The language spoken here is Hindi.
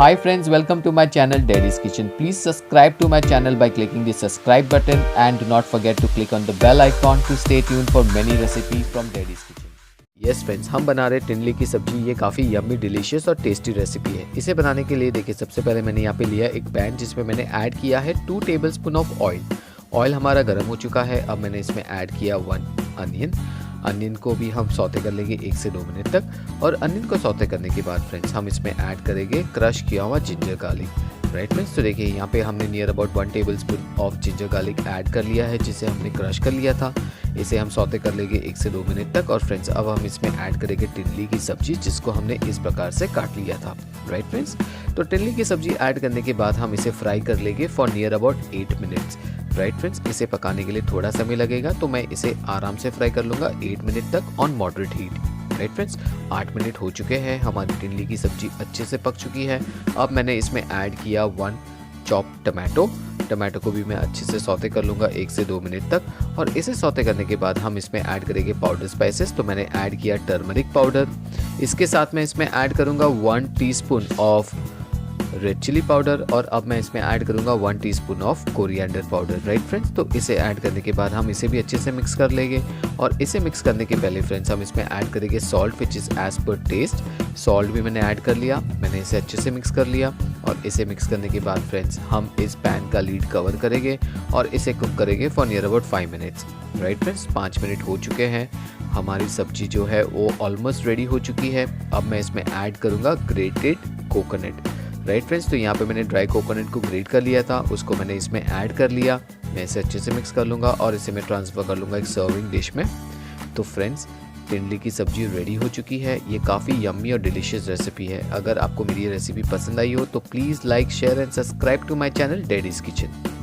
Hi friends, welcome to my channel Daddy's Kitchen. Please subscribe to my channel by clicking the subscribe button and do not forget to click on the bell icon to stay tuned for many recipes from Daddy's Kitchen. Yes friends, हम बना रहे टिंडली की सब्जी। ये काफ़ी यम्मी डिलीशियस और टेस्टी रेसिपी है। इसे बनाने के लिए देखिए, सबसे पहले मैंने यहाँ पे लिया एक पैन जिसमें मैंने ऐड किया है 2 टेबलस्पून ऑफ ऑयल। ऑयल हमारा गर्म हो चुका है। अब मैंने इसमें ऐड किया 1 अनियन को भी हम सौते कर लेंगे 1 से 2 मिनट तक। और अनियन को सौते करने के बाद फ्रेंड्स हम इसमें ऐड करेंगे क्रश किया हुआ जिंजर गार्लिक। राइट फ्रेंड्स, तो देखिए यहाँ पे हमने near about 1 tablespoon of ginger garlic add कर लिया है, जिसे हमने क्रश कर लिया था। इसे हम सौते कर लेंगे 1 से 2 मिनट तक। और फ्रेंड्स अब हम इसमें ऐड करेंगे टिंडली की सब्जी, जिसको हमने इस प्रकार से काट लिया था। राइट फ्रेंड्स, तो टिंडली की सब्जी ऐड करने के बाद हम इसे फ्राई कर लेंगे for near about 8 minutes. Right friends, इसे पकाने के लिए थोड़ा समय लगेगा, तो मैं इसे आराम से फ्राई कर लूँगा 8 मिनट तक on moderate heat. Right friends, 8 minute हो चुके हैं, हमारी टिंडली की सब्जी अच्छे से पक चुकी है। अब मैंने इसमें ऐड किया 1 चॉप टमाटो को भी मैं अच्छे से सौते कर लूँगा 1 से 2 मिनट तक। और इसे सौते करने के बाद हम इसमें ऐड करेंगे पाउडर स्पाइसेस। तो मैंने ऐड किया टर्मरिक पाउडर। इसके साथ मैं इसमें ऐड करूँगा 1 teaspoon of red chilli powder. और अब मैं इसमें ऐड करूँगा 1 teaspoon of coriander powder. Right friends, तो इसे ऐड करने के बाद हम इसे भी अच्छे से मिक्स कर लेंगे। और इसे मिक्स करने के पहले फ्रेंड्स हम इसमें ऐड करेंगे salt, which is as per taste. Salt भी मैंने ऐड कर लिया। मैंने इसे अच्छे से मिक्स कर लिया। और इसे मिक्स करने के बाद फ्रेंड्स हम इस पैन का लीड कवर करेंगे और इसे कुक करेंगे for near about 5 minutes. Right friends, 5 minute हो चुके हैं। हमारी सब्जी जो है वो ऑलमोस्ट रेडी हो चुकी है। अब मैं इसमें ऐड करूँगा ग्रेटेड कोकोनट। राइट फ्रेंड्स, तो यहाँ पे मैंने ड्राई कोकोनट को ग्रेट कर लिया था, उसको मैंने इसमें ऐड कर लिया। मैं इसे अच्छे से मिक्स कर लूँगा और इसे मैं ट्रांसफ़र कर लूँगा एक सर्विंग डिश में। तो फ्रेंड्स, टिंडली की सब्जी रेडी हो चुकी है। ये काफ़ी यम्मी और डिलीशियस रेसिपी है। अगर आपको मेरी ये रेसिपी पसंद आई हो तो please like, share and subscribe to my channel Daddy's kitchen.